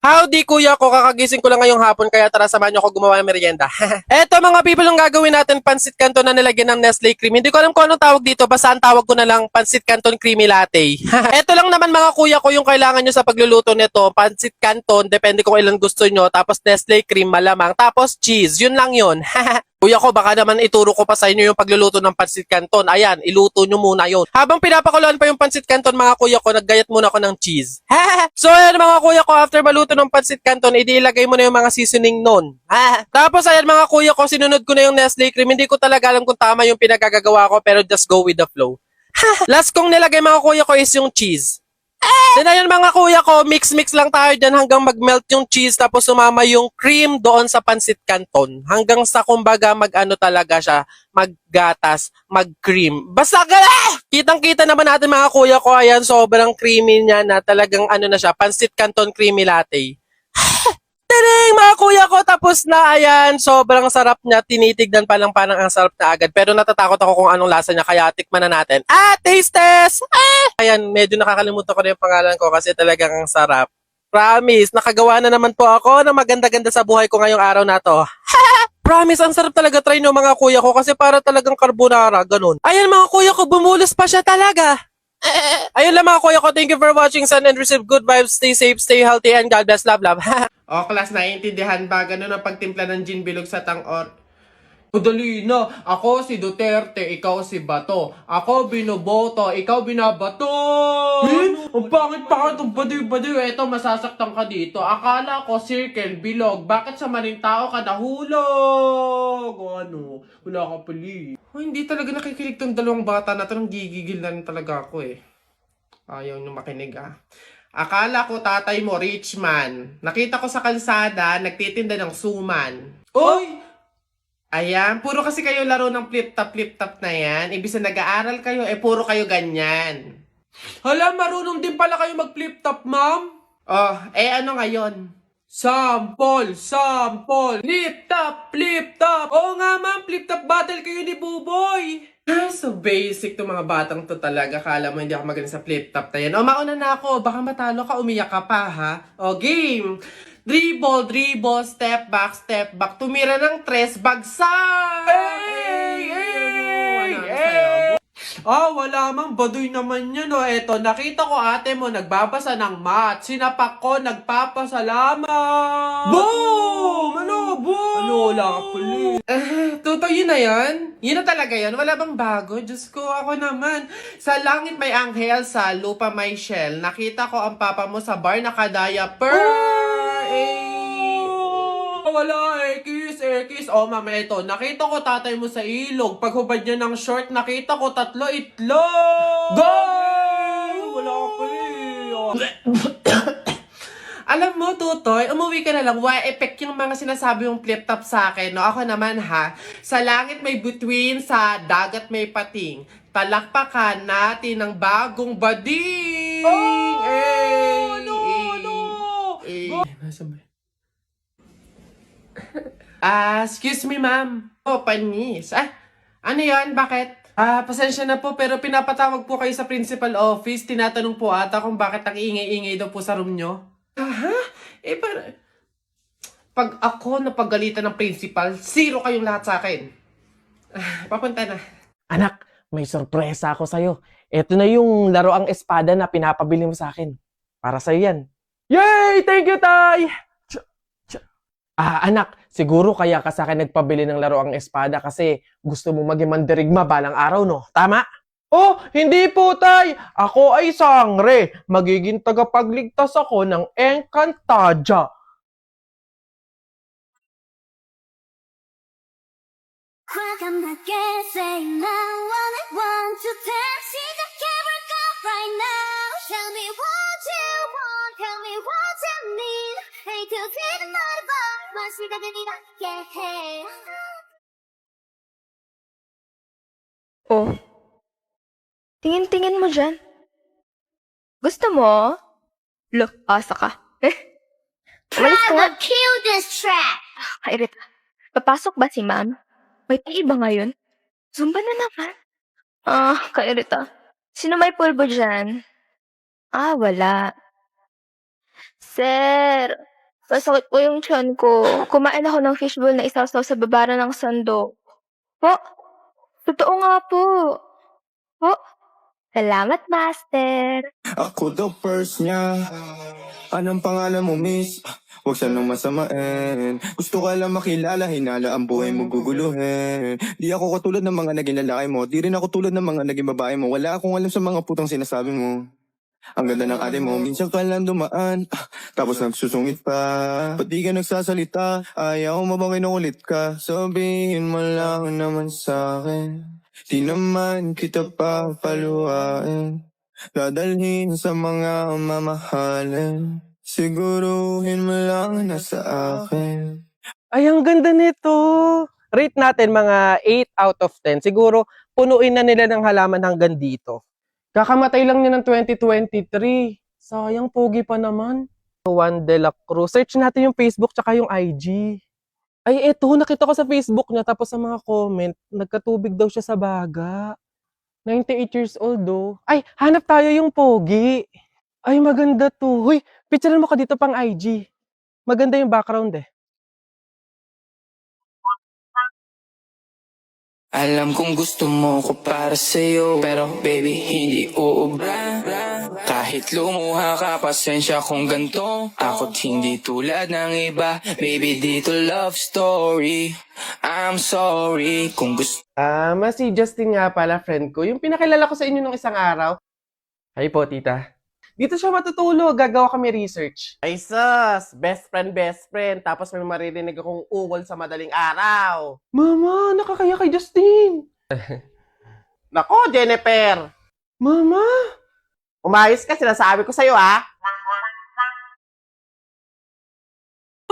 Howdy kuya ko, kakagising ko lang ngayong hapon kaya tara samahan niyo ako gumawa ng merienda. Eto mga people, yung gagawin natin pansit canton na nilagyan ng Nestle cream. Hindi ko alam kung anong tawag dito, basta ang tawag ko na lang pansit canton creamy latte. Eto lang naman mga kuya ko yung kailangan nyo sa pagluluto nito. Pansit canton, depende kung ilan gusto nyo. Tapos Nestle cream malamang. Tapos cheese, yun lang yun. Kuya ko, baka naman ituro ko pa sa inyo yung pagluluto ng pansit canton. Ayan, iluto nyo muna yon. Habang pinapakuluan pa yung pansit canton mga kuya ko, naggayat muna ako ng cheese. So ayan mga kuya ko, after maluto ng pansit canton, ilagay mo na yung mga seasoning nun. Tapos ayan mga kuya ko, sinunod ko na yung Nestle cream. Hindi ko talaga alam kung tama yung pinagagagawa ko, pero just go with the flow. Last kong nilagay mga kuya ko is yung cheese. Then ayun mga kuya ko, mix-mix lang tayo dyan hanggang mag-melt yung cheese tapos sumama yung cream doon sa pansit canton. Hanggang sa kumbaga mag-ano talaga siya, maggatas, mag-cream. Basta kitang-kita naman natin mga kuya ko, ayan, sobrang creamy niya na talagang ano na siya, pansit canton creamy latte. Tadang, mga kuya ko, tapos na, ayan, sobrang sarap niya, tinitignan pa lang parang ang sarap na agad, pero natatakot ako kung anong lasa niya, kaya tikman na natin. Taste test! Ayan, medyo nakakalimutan ko na yung pangalan ko kasi talagang ang sarap. Promise, nakagawa na naman po ako ng maganda-ganda sa buhay ko ngayong araw na to. Promise, ang sarap talaga try no mga kuya ko kasi para talagang carbonara, ganun. Ayan mga kuya ko, bumulos pa siya talaga. Ayun lang mga kuya ko, thank you for watching, son, and receive good vibes, stay safe, stay healthy, and God bless, love, love. O, class, naiintindihan ba? Ganun ang pagtimpla ng gin bilog sa tang-or. Madali na. Ako si Duterte, ikaw si Bato. Ako binoboto, ikaw binabato. Ang pangit-pangit, ang badiw-badiw. Eto, masasaktan ka dito. Akala ko circle, bilog. Bakit sa maling tao ka nahulog? O ano? Wala ka pali. Hindi talaga nakikinig tong dalawang bata na to. Nang gigigil na rin talaga ako eh. Ayaw nyo makinig ah. Akala ko tatay mo rich man. Nakita ko sa kalsada, nagtitinda ng suman. Oy! Ayan, puro kasi kayo laro ng flip-top na yan. Ibig na nag-aaral kayo, puro kayo ganyan. Hala, marunong din pala kayo mag-flip-top, ma'am? Oh, ano ngayon? Sample! Flip-top! Oo nga, ma'am, flip-top battle kayo ni Buboy! So basic to mga batang to talaga. Kala mo hindi ako magaling sa flip-top na yan. O, mauna na ako. Baka matalo ka, umiyak ka pa, ha? O, game! Dribble, step back. Tumira ng tres, bagsak! Wala mang baduy naman yun, o. Eto, nakita ko ate mo nagbabasa ng math. Sinapak ko, nagpapasalamat! Boom! Boom? Wala ka puli. Totoo yun na yan? Yun na talaga yan? Wala bang bago? Diyos ko, ako naman. Sa langit may anghel, sa lupa may shell. Nakita ko ang papa mo sa bar naka-diaper. Wala kiss. Mama, ito. Nakita ko tatay mo sa ilog. Paghubad niya ng short, nakita ko 3 itlog. Go! Wala ka pali. Alam mo, Tutoy, umuwi ka na lang. Why effect yung mga sinasabi yung flip-top sa akin, no? Ako naman, ha? Sa langit may bituin, sa dagat may pating. Talakpakan natin ng bagong bading! Excuse me, ma'am. Panis. Ano yan? Bakit? Pasensya na po, pero pinapatawag po kayo sa principal office. Tinatanong po ata kung bakit ang ingay-ingay daw po sa room nyo. Pag ako napagalitan ng principal, 0 kayong lahat sa akin. Papunta na. Anak, may sorpresa ako sa'yo. Ito na yung laroang espada na pinapabili mo sa akin. Para sa'yo yan. Yay! Thank you, Tay! Anak, siguro kaya ka sa akin nagpabili ng laroang espada kasi gusto mo maging mandirigma balang araw, no? Tama? Oh, hindi po, Tay! Ako ay sangre. Magiging tagapagligtas ako ng Encantadia. 과감하게 say now I want to dance 시작해볼까 right now Tell me what you want Tell me what you need Hate to see the night of my 시간을 일하게 해 Oh, tingin-tingin mo dyan. Gusto mo? Look, asa ka. Umalis ka nga. kill this trap Kairita. Papasok ba si ma'am? May iba ngayon? Zumba na naman. Kairita. Sino may pulbo dyan? Wala. Sir, Masakit po yung tiyan ko. Kumain ako ng fishball na isasaw sa babara ng sandok. Po, totoo nga po. Po, salamat, Master. Ako daw first niya. Anong pangalan mo, miss? Huwag siya nang masamain. Gusto ka lang makilala, hinala ang buhay mo guguluhin. Di ako katulad ng mga naging lalaki mo. Di rin ako tulad ng mga naging babae mo. Wala akong alam sa mga putang sinasabi mo. Ang ganda ng ate mo, minsan ka lang dumaan, tapos nagsusungit pa. Ba't di ka nagsasalita? Ayaw mo bang kinukulit ka? Sabihin mo lang naman sa'kin. Di naman kita papaluhain. Dadalhin sa mga mamahalin. Siguruhin mo lang na sa akin. Ay, ang ganda nito. Rate natin mga 8 out of 10. Siguro, punuin na nila ng halaman hanggang dito. Kakamatay lang niya ng 2023. Sayang, pogi pa naman. Juan de la Cruz. Search natin yung Facebook tsaka yung IG. Ay, eto, nakita ko sa Facebook niya. Tapos sa mga comment, nagkatubig daw siya sa baga. 98 years old, oh. Ay, hanap tayo yung pogi. Ay, maganda to. Huy, picturean mo ka dito pang IG. Maganda yung background eh. Alam kong gusto mo ko para sa'yo, pero baby hindi uubra. Kahit lumuha ka, pasensya kung ganto. Ako't hindi tulad ng iba, baby dito love story. I'm sorry kung gusto. Si Justin nga pala, friend ko. Yung pinakilala ko sa inyo nung isang araw. Ay po, tita. Dito siya matutulog. Gagawa kami research. Ay sus! Best friend. Tapos may maririnig akong ungol sa madaling araw. Mama, nakakaya kay Justin. Nako, Jennifer. Mama. Umayos ka, sinasabi ko sa'yo, ah.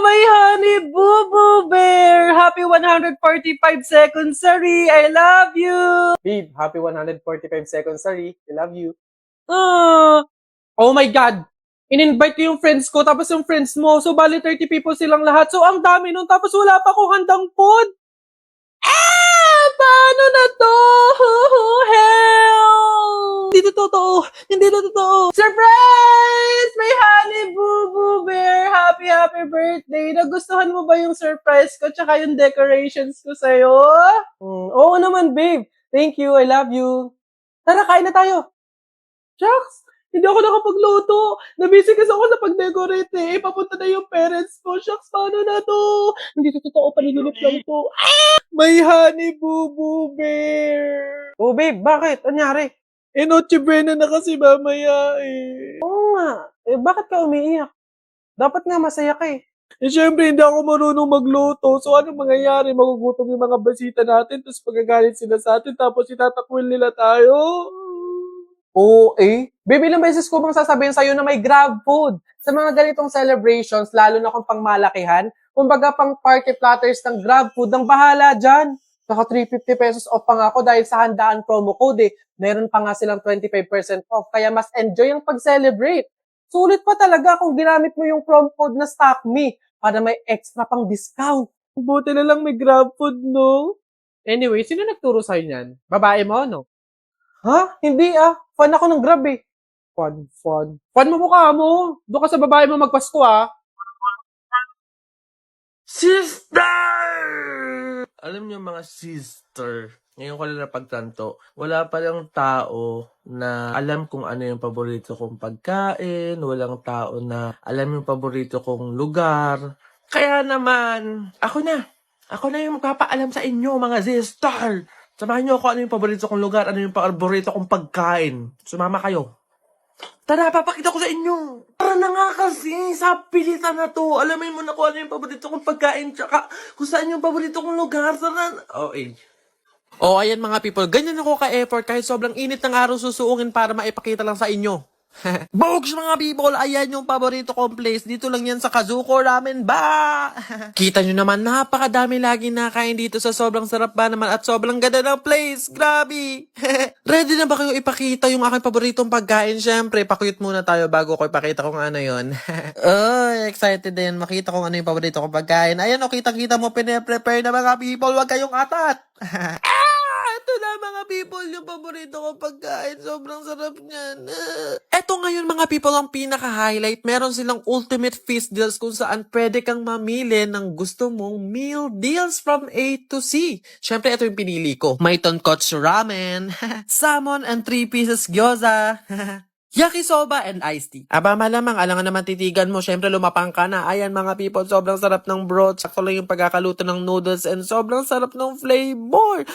My honey boo boo bear! Happy 145 seconds, sorry! I love you! Babe, happy 145 seconds, sorry. I love you. Oh my God! In-invite ko yung friends ko, tapos yung friends mo. So, bali 30 people silang lahat. So, ang dami nun. Tapos, wala pa akong handang food. Paano na to? Help! Hindi to totoo. Surprise! May honey boo boo bear! Happy birthday! Nagustuhan mo ba yung surprise ko tsaka yung decorations ko sa'yo? Oo naman, babe. Thank you. I love you. Tara, kain na tayo. Shucks! Hindi ako nakapagluto. Nabisi kasi ako sa pag-decorate eh. Papunta na yung parents ko. Shucks, paano na to? Hindi to totoo. Panigilit lang to. May honey boo boo bear! Oh, babe, bakit? Anyari? Noche Buena na kasi mamaya eh. Oo nga. Bakit ka umiiyak? Dapat nga masaya ka eh. Syempre, hindi ako marunong magluto. So, ano mangyayari? Magugutom yung mga basita natin, tapos pagagalit sila sa atin, tapos itatakwil nila tayo. Oo eh. Babe, ilang beses ko bang sasabihin sa'yo na may grab food? Sa mga ganitong celebrations, lalo na kung pangmalakihan, kumbaga pang party platters ng grab food, ang bahala dyan. Naka 350 pesos off pa nga ako dahil sa handaan promo code eh. Meron pa nga silang 25% off, kaya mas enjoy ang pag-celebrate. Sulit pa talaga kung ginamit mo yung promo code na Stock Me para may extra pang discount. Buti na lang may grab food, no? Anyway, sino nagturo sa'yo niyan? Babae mo, no? Ha? Hindi ah. Fan ako ng Grab eh. Fan. Fan mo mukha mo. Doon ka sa babae mo magpasko ah. Sister! Alam niyo mga sister, ngayon ko lang napagtanto, wala palang tao na alam kung ano yung paborito kong pagkain, walang tao na alam yung paborito kong lugar. Kaya naman, ako na yung magpapaalam sa inyo mga sister. Samahan niyo ako ano yung paborito kong lugar, ano yung paborito kong pagkain. Sumama kayo. Tara, papakita ko sa inyo. Tara na nga kasi, sa pilitan na to. Alamin mo na kung ano yung paborito kong pagkain, tsaka kung saan yung paborito kong lugar. Tara na. Oh, ayan mga people, ganyan ako ka-effort kahit sobrang init ng araw susuungin para maipakita lang sa inyo. Bogs mga people, ayan yung paborito kong place. Dito lang yan sa Kazuko Ramen ba? Kita nyo naman, napakadami lagi nakain dito sa sobrang sarap ba naman at sobrang ganda ng place. Grabe! Ready na ba kayo ipakita yung aking paboritong pagkain? Siyempre, pakuyot muna tayo bago ko ipakita kung ano yun. Oh, excited din makita kung ano yung paborito kong pagkain. Ayan o, kitang-kita mo pine-prepare na mga people. Huwag kayong atat! Ito na mga people yung paborito ko pagkain. Sobrang sarap niyan. Eto ngayon mga people ang pinaka-highlight. Meron silang ultimate feast deals kung saan pwede kang mamili ng gusto mong meal deals from A to C. Syempre, ito yung pinili ko. May tonkotsu ramen, salmon and 3 pieces gyoza, yakisoba and iced tea. Aba malamang, alangan naman titigan mo. Syempre, lumapang ka na. Ayan mga people, sobrang sarap ng broth. Sakto lang yung pagkakaluto ng noodles and sobrang sarap ng flavor.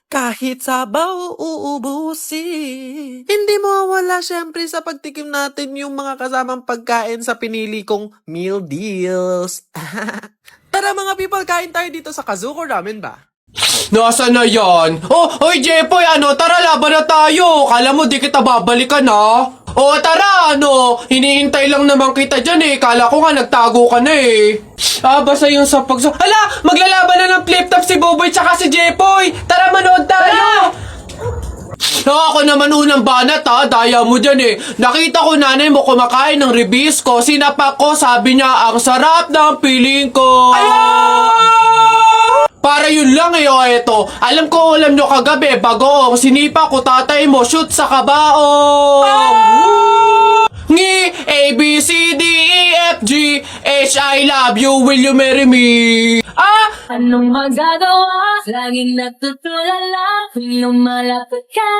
Kahit sabaw, uubusin. Hindi mawawala syempre sa pagtikim natin yung mga kasamang pagkain sa pinili kong meal deals. Tara mga people, kain tayo dito sa Kazuko Ramen ba? Nasaan na yan? Oh, hoy Jepoy, tara laban na tayo. Kala mo di kita babalikan ha? Oh, tara, hinihintay lang naman kita dyan eh. Kala ko nga nagtago ka na eh. Basta yung sa Hala, maglalaban na ng flip-top si Buboy tsaka si Jepoy. Tara, manood tayo. Ako naman unang banat ha, daya mo dyan eh. Nakita ko nanay mo kumakain ng ribisco. Sinapak ko, sabi niya, ang sarap ng piling ko. Para yun lang eh, eto. Alam nyo kagabi, bagoong sinipa ko tatay mo, shoot sa kabaong. Ngi, A, B, C, D, E, F, G, H, I love you, will you marry me? Anong magagawa? Laging natutulala tuwing lumalapit ka,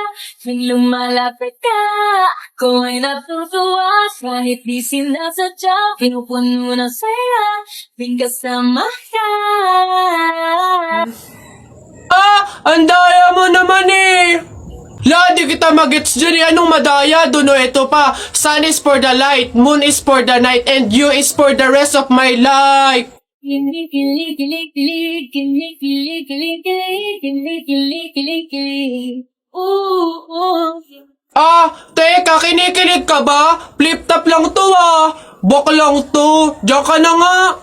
tuwing lumalapit ka. Kung ay natutuwa, kahit di sinasadya, pinupuno ng saya, tuwing kasama ka. Ang daya mo naman eh! Di kita magets dyan eh. Anong madaya? Doon ito pa. Sun is for the light, moon is for the night, and you is for the rest of my life. Kilig, kilig, kilig, kilig, kilig, kilig, kilig, kilig, kilig, kilig, kilig, kilig. Ooh. Teka, kinikilig ka ba? Flip-top lang to Bak lang to. Diyan ka na nga.